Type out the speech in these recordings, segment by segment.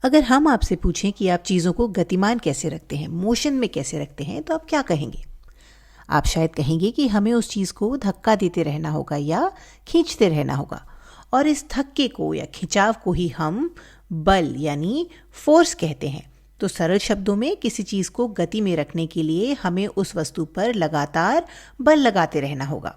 अगर हम आपसे पूछें कि आप चीज़ों को गतिमान कैसे रखते हैं, मोशन में कैसे रखते हैं, तो आप क्या कहेंगे? आप शायद कहेंगे कि हमें उस चीज़ को धक्का देते रहना होगा या खींचते रहना होगा, और इस धक्के को या खिंचाव को ही हम बल यानी फोर्स कहते हैं। तो सरल शब्दों में किसी चीज़ को गति में रखने के लिए हमें उस वस्तु पर लगातार बल लगाते रहना होगा।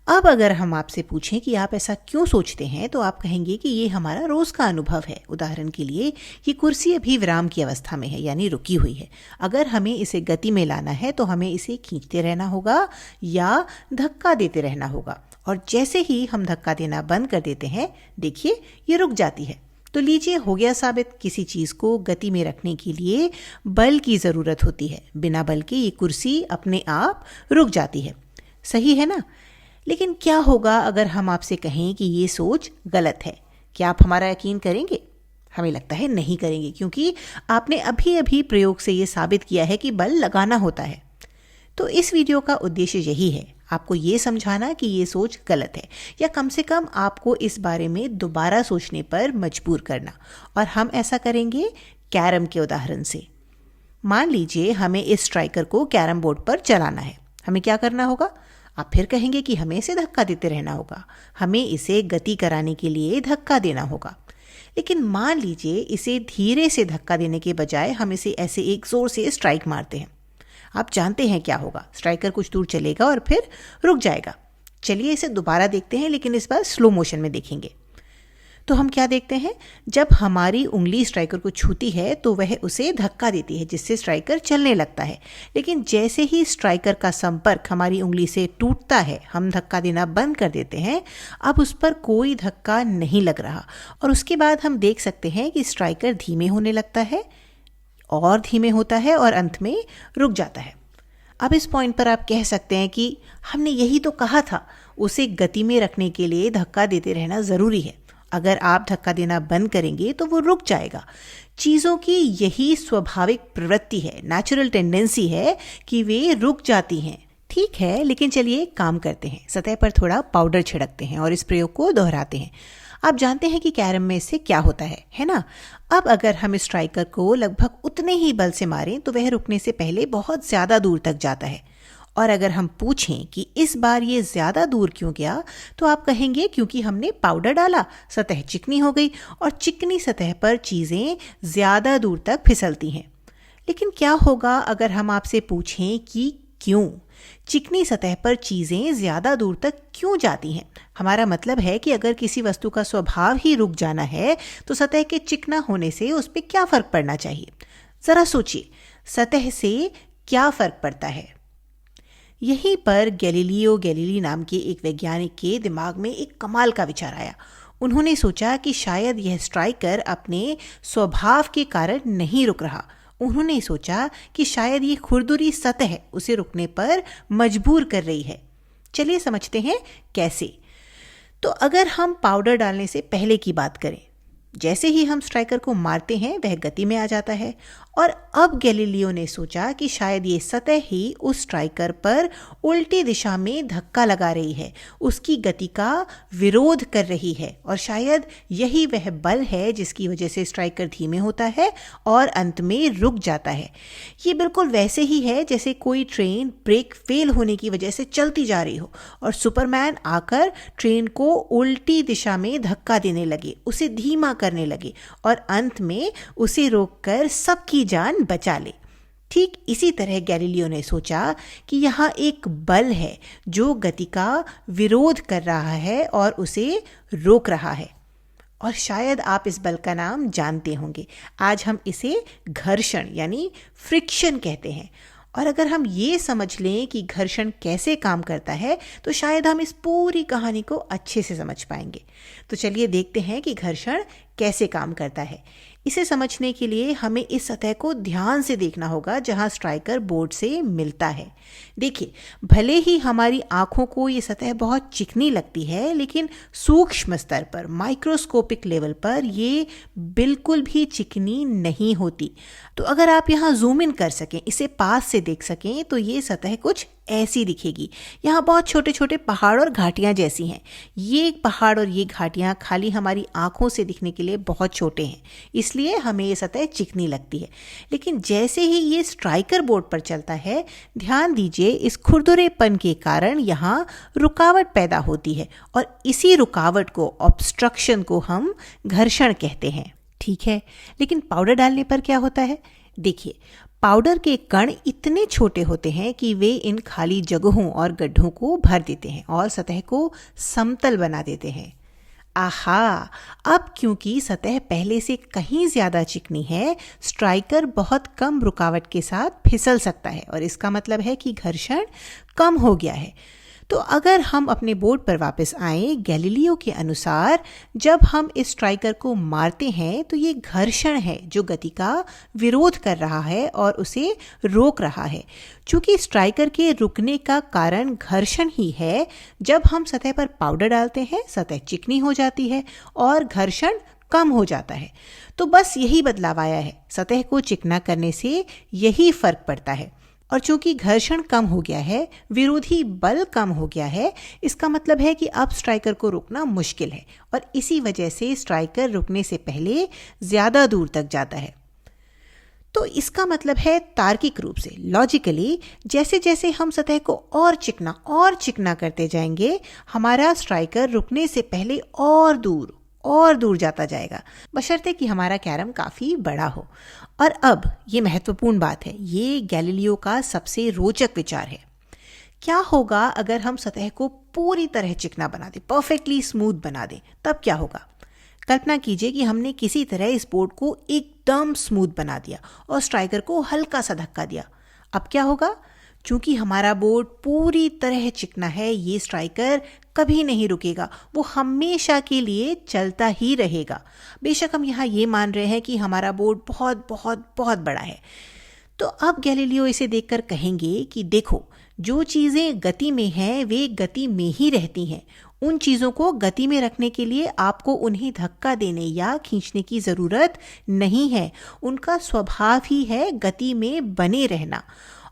अब अगर हम आपसे पूछें कि आप ऐसा क्यों सोचते हैं, तो आप कहेंगे कि ये हमारा रोज़ का अनुभव है। उदाहरण के लिए, ये कुर्सी अभी विराम की अवस्था में है यानी रुकी हुई है। अगर हमें इसे गति में लाना है तो हमें इसे खींचते रहना होगा या धक्का देते रहना होगा, और जैसे ही हम धक्का देना बंद कर देते हैं, देखिए ये रुक जाती है। तो लीजिए, हो गया साबित, किसी चीज़ को गति में रखने के लिए बल की ज़रूरत होती है। बिना बल के ये कुर्सी अपने आप रुक जाती है। सही है ना? लेकिन क्या होगा अगर हम आपसे कहें कि ये सोच गलत है? क्या आप हमारा यकीन करेंगे? हमें लगता है नहीं करेंगे, क्योंकि आपने अभी अभी प्रयोग से ये साबित किया है कि बल लगाना होता है। तो इस वीडियो का उद्देश्य यही है, आपको ये समझाना कि ये सोच गलत है, या कम से कम आपको इस बारे में दोबारा सोचने पर मजबूर करना। और हम ऐसा करेंगे कैरम के उदाहरण से। मान लीजिए हमें इस स्ट्राइकर को कैरम बोर्ड पर चलाना है। हमें क्या करना होगा? आप फिर कहेंगे कि हमें इसे धक्का देते रहना होगा, हमें इसे गति कराने के लिए धक्का देना होगा। लेकिन मान लीजिए इसे धीरे से धक्का देने के बजाय हम इसे ऐसे एक जोर से स्ट्राइक मारते हैं। आप जानते हैं क्या होगा? स्ट्राइकर कुछ दूर चलेगा और फिर रुक जाएगा। चलिए इसे दोबारा देखते हैं, लेकिन इस बार स्लो मोशन में देखेंगे। तो हम क्या देखते हैं? जब हमारी उंगली स्ट्राइकर को छूती है तो वह उसे धक्का देती है, जिससे स्ट्राइकर चलने लगता है। लेकिन जैसे ही स्ट्राइकर का संपर्क हमारी उंगली से टूटता है, हम धक्का देना बंद कर देते हैं। अब उस पर कोई धक्का नहीं लग रहा, और उसके बाद हम देख सकते हैं कि स्ट्राइकर धीमे होने लगता है और धीमे होता है और अंत में रुक जाता है। अब इस पॉइंट पर आप कह सकते हैं कि हमने यही तो कहा था, उसे गति में रखने के लिए धक्का देते रहना ज़रूरी है। अगर आप धक्का देना बंद करेंगे तो वो रुक जाएगा। चीज़ों की यही स्वाभाविक प्रवृत्ति है, नेचुरल टेंडेंसी है कि वे रुक जाती हैं। ठीक है, लेकिन चलिए काम करते हैं। सतह पर थोड़ा पाउडर छिड़कते हैं और इस प्रयोग को दोहराते हैं। आप जानते हैं कि कैरम में इससे क्या होता है ना? अब अगर हम इस स्ट्राइकर को लगभग उतने ही बल से मारें तो वह रुकने से पहले बहुत ज़्यादा दूर तक जाता है। और अगर हम पूछें कि इस बार ये ज़्यादा दूर क्यों गया, तो आप कहेंगे क्योंकि हमने पाउडर डाला, सतह चिकनी हो गई, और चिकनी सतह पर चीज़ें ज़्यादा दूर तक फिसलती हैं। लेकिन क्या होगा अगर हम आपसे पूछें कि क्यों चिकनी सतह पर चीज़ें ज़्यादा दूर तक क्यों जाती हैं? हमारा मतलब है कि अगर किसी वस्तु का स्वभाव ही रुक जाना है, तो सतह के चिकना होने से उस पर क्या फ़र्क पड़ना चाहिए? ज़रा सोचिए, सतह से क्या फ़र्क पड़ता है? यहीं पर गैलीलियो गैलीली नाम के एक वैज्ञानिक के दिमाग में एक कमाल का विचार आया। उन्होंने सोचा कि शायद यह स्ट्राइकर अपने स्वभाव के कारण नहीं रुक रहा। उन्होंने सोचा कि शायद ये खुरदुरी सतह उसे रुकने पर मजबूर कर रही है। चलिए समझते हैं कैसे। तो अगर हम पाउडर डालने से पहले की बात करें, जैसे ही हम स्ट्राइकर को मारते हैं वह गति में आ जाता है, और अब गैलीलियो ने सोचा कि शायद ये सतह ही उस स्ट्राइकर पर उल्टी दिशा में धक्का लगा रही है, उसकी गति का विरोध कर रही है, और शायद यही वह बल है जिसकी वजह से स्ट्राइकर धीमे होता है और अंत में रुक जाता है। ये बिल्कुल वैसे ही है जैसे कोई ट्रेन ब्रेक फेल होने की वजह से चलती जा रही हो और सुपरमैन आकर ट्रेन को उल्टी दिशा में धक्का देने लगे, उसे धीमा करने लगे और अंत में उसे रोककर सबकी जान बचा ले। ठीक इसी तरह गैलीलियो ने सोचा कि यहाँ एक बल है जो गति का विरोध कर रहा है और उसे रोक रहा है। और शायद आप इस बल का नाम जानते होंगे। आज हम इसे घर्षण यानी फ्रिक्शन कहते हैं। और अगर हम ये समझ लें कि घर्षण कैसे काम करता है, तो शायद हम इस पूरी कहानी को अच्छे से समझ पाएंगे। तो चलिए देखते हैं कि घर्षण कैसे काम करता है। इसे समझने के लिए हमें इस सतह को ध्यान से देखना होगा जहां स्ट्राइकर बोर्ड से मिलता है। देखिए, भले ही हमारी आंखों को ये सतह बहुत चिकनी लगती है, लेकिन सूक्ष्म स्तर पर, माइक्रोस्कोपिक लेवल पर ये बिल्कुल भी चिकनी नहीं होती। तो अगर आप यहाँ जूम इन कर सकें, इसे पास से देख सकें, तो ये सतह कुछ ऐसी दिखेगी। यहाँ बहुत छोटे छोटे पहाड़ और घाटियाँ जैसी हैं। ये पहाड़ और ये घाटियाँ खाली हमारी आँखों से दिखने के लिए बहुत छोटे हैं, इसलिए हमें ये सतह चिकनी लगती है। लेकिन जैसे ही ये स्ट्राइकर बोर्ड पर चलता है, ध्यान दीजिए इस खुरदुरेपन के कारण यहाँ रुकावट पैदा होती है और इसी रुकावट को, ऑब्स्ट्रक्शन को हम घर्षण कहते हैं। ठीक है, लेकिन पाउडर डालने पर क्या होता है? देखिए, पाउडर के कण इतने छोटे होते हैं कि वे इन खाली जगहों और गड्ढों को भर देते हैं और सतह को समतल बना देते हैं। आहा, अब क्योंकि सतह पहले से कहीं ज्यादा चिकनी है, स्ट्राइकर बहुत कम रुकावट के साथ फिसल सकता है और इसका मतलब है कि घर्षण कम हो गया है। तो अगर हम अपने बोर्ड पर वापस आएं, गैलीलियो के अनुसार जब हम इस स्ट्राइकर को मारते हैं तो ये घर्षण है जो गति का विरोध कर रहा है और उसे रोक रहा है। चूंकि स्ट्राइकर के रुकने का कारण घर्षण ही है, जब हम सतह पर पाउडर डालते हैं सतह चिकनी हो जाती है और घर्षण कम हो जाता है। तो बस यही बदलाव आया है, सतह को चिकना करने से यही फर्क पड़ता है। और चूंकि घर्षण कम हो गया है, विरोधी बल कम हो गया है, इसका मतलब है कि अब स्ट्राइकर को रोकना मुश्किल है और इसी वजह से स्ट्राइकर रुकने से पहले ज्यादा दूर तक जाता है। तो इसका मतलब है तार्किक रूप से, लॉजिकली, जैसे जैसे हम सतह को और चिकना करते जाएंगे, हमारा स्ट्राइकर रुकने से पहले और दूर जाता जाएगा, बशर्ते कि हमारा कैरम काफी बड़ा हो। और अब ये महत्वपूर्ण बात है, ये गैलीलियो का सबसे रोचक विचार है। क्या होगा अगर हम सतह को पूरी तरह चिकना बना दें, परफेक्टली स्मूथ बना दें? तब क्या होगा? कल्पना कीजिए कि हमने किसी तरह इस बोर्ड को एकदम स्मूथ बना दिया और स्ट्राइकर को हल्का सा धक्का दिया। अब क्या होगा? चूंकि हमारा बोर्ड पूरी तरह चिकना है, ये स्ट्राइकर कभी नहीं रुकेगा, वो हमेशा के लिए चलता ही रहेगा। बेशक हम यहाँ ये मान रहे हैं कि हमारा बोर्ड बहुत बहुत बहुत बड़ा है। तो अब गैलीलियो इसे देखकर कहेंगे कि देखो, जो चीज़ें गति में हैं वे गति में ही रहती हैं। उन चीज़ों को गति में रखने के लिए आपको उन्हें धक्का देने या खींचने की ज़रूरत नहीं है। उनका स्वभाव ही है गति में बने रहना।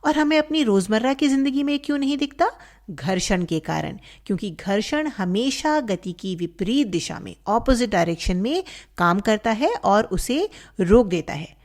और हमें अपनी रोजमर्रा की जिंदगी में क्यों नहीं दिखता? घर्षण के कारण, क्योंकि घर्षण हमेशा गति की विपरीत दिशा में, ऑपोजिट डायरेक्शन में काम करता है और उसे रोक देता है।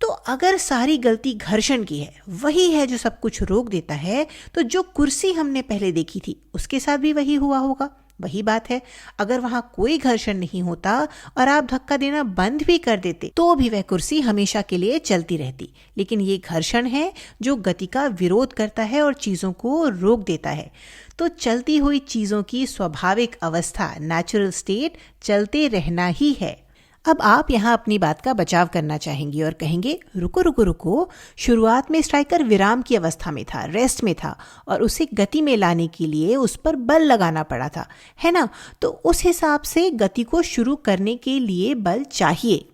तो अगर सारी गलती घर्षण की है, वही है जो सब कुछ रोक देता है, तो जो कुर्सी हमने पहले देखी थी उसके साथ भी वही हुआ होगा। वही बात है, अगर वहां कोई घर्षण नहीं होता और आप धक्का देना बंद भी कर देते तो भी वह कुर्सी हमेशा के लिए चलती रहती। लेकिन ये घर्षण है जो गति का विरोध करता है और चीजों को रोक देता है। तो चलती हुई चीजों की स्वाभाविक अवस्था, नेचुरल स्टेट, चलते रहना ही है। अब आप यहाँ अपनी बात का बचाव करना चाहेंगे और कहेंगे, रुको रुको रुको, शुरुआत में स्ट्राइकर विराम की अवस्था में था, रेस्ट में था, और उसे गति में लाने के लिए उस पर बल लगाना पड़ा था, है ना? तो उस हिसाब से गति को शुरू करने के लिए बल चाहिए।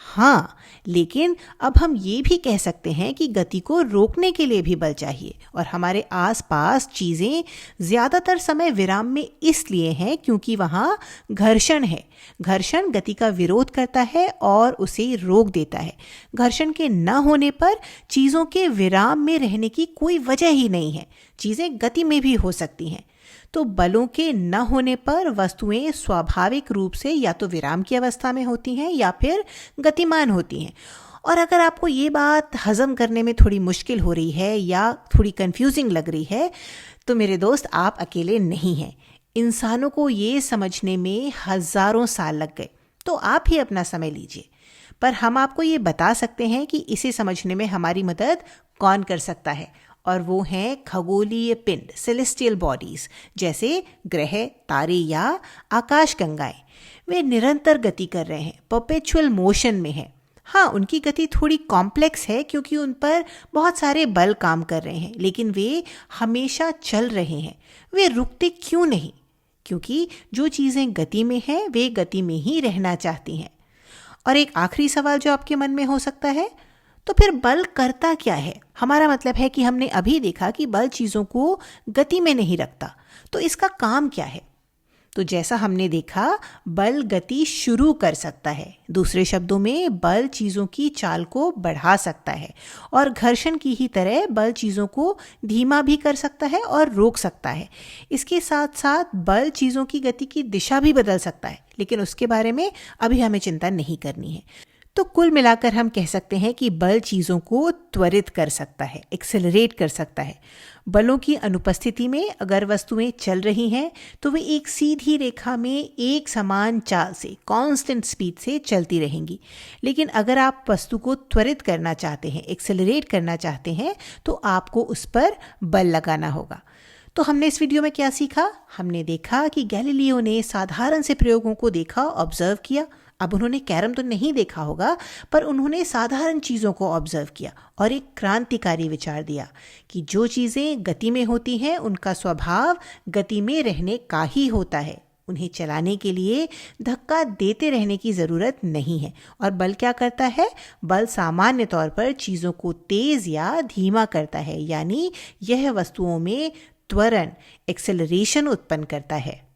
हाँ, लेकिन अब हम ये भी कह सकते हैं कि गति को रोकने के लिए भी बल चाहिए। और हमारे आसपास चीज़ें ज़्यादातर समय विराम में इसलिए हैं क्योंकि वहाँ घर्षण है। घर्षण गति का विरोध करता है और उसे रोक देता है। घर्षण के न होने पर चीज़ों के विराम में रहने की कोई वजह ही नहीं है। चीज़ें गति में भी हो सकती हैं। तो बलों के न होने पर वस्तुएं स्वाभाविक रूप से या तो विराम की अवस्था में होती हैं या फिर गतिमान होती हैं। और अगर आपको ये बात हजम करने में थोड़ी मुश्किल हो रही है या थोड़ी कंफ्यूजिंग लग रही है, तो मेरे दोस्त, आप अकेले नहीं हैं। इंसानों को ये समझने में हजारों साल लग गए। तो आप ही अपना समय लीजिए। पर हम आपको ये बता सकते हैं कि इसे समझने में हमारी मदद कौन कर सकता है, और वो हैं खगोलीय पिंड, सेलेस्टियल बॉडीज, जैसे ग्रह, तारे या आकाशगंगाएं। वे निरंतर गति कर रहे हैं, परपेचुअल मोशन में है। हाँ, उनकी गति थोड़ी कॉम्प्लेक्स है क्योंकि उन पर बहुत सारे बल काम कर रहे हैं, लेकिन वे हमेशा चल रहे हैं। वे रुकते क्यों नहीं? क्योंकि जो चीज़ें गति में हैं वे गति में ही रहना चाहती हैं। और एक आखिरी सवाल जो आपके मन में हो सकता है, तो फिर बल करता क्या है? हमारा मतलब है कि हमने अभी देखा कि बल चीज़ों को गति में नहीं रखता, तो इसका काम क्या है? तो जैसा हमने देखा, बल गति शुरू कर सकता है। दूसरे शब्दों में बल चीज़ों की चाल को बढ़ा सकता है और घर्षण की ही तरह बल चीज़ों को धीमा भी कर सकता है और रोक सकता है। इसके साथ साथ बल चीज़ों की गति की दिशा भी बदल सकता है, लेकिन उसके बारे में अभी हमें चिंता नहीं करनी है। तो कुल मिलाकर हम कह सकते हैं कि बल चीज़ों को त्वरित कर सकता है, एक्सेलरेट कर सकता है। बलों की अनुपस्थिति में अगर वस्तुएं चल रही हैं तो वे एक सीधी रेखा में एक समान चाल से, कांस्टेंट स्पीड से चलती रहेंगी। लेकिन अगर आप वस्तु को त्वरित करना चाहते हैं, एक्सेलरेट करना चाहते हैं, तो आपको उस पर बल लगाना होगा। तो हमने इस वीडियो में क्या सीखा? हमने देखा कि गैलीलियो ने साधारण से प्रयोगों को देखा, ऑब्जर्व किया। अब उन्होंने कैरम तो नहीं देखा होगा, पर उन्होंने साधारण चीज़ों को ऑब्जर्व किया और एक क्रांतिकारी विचार दिया कि जो चीज़ें गति में होती हैं उनका स्वभाव गति में रहने का ही होता है। उन्हें चलाने के लिए धक्का देते रहने की ज़रूरत नहीं है। और बल क्या करता है? बल सामान्य तौर पर चीज़ों को तेज़ या धीमा करता है, यानी यह वस्तुओं में त्वरण, एक्सेलरेशन उत्पन्न करता है।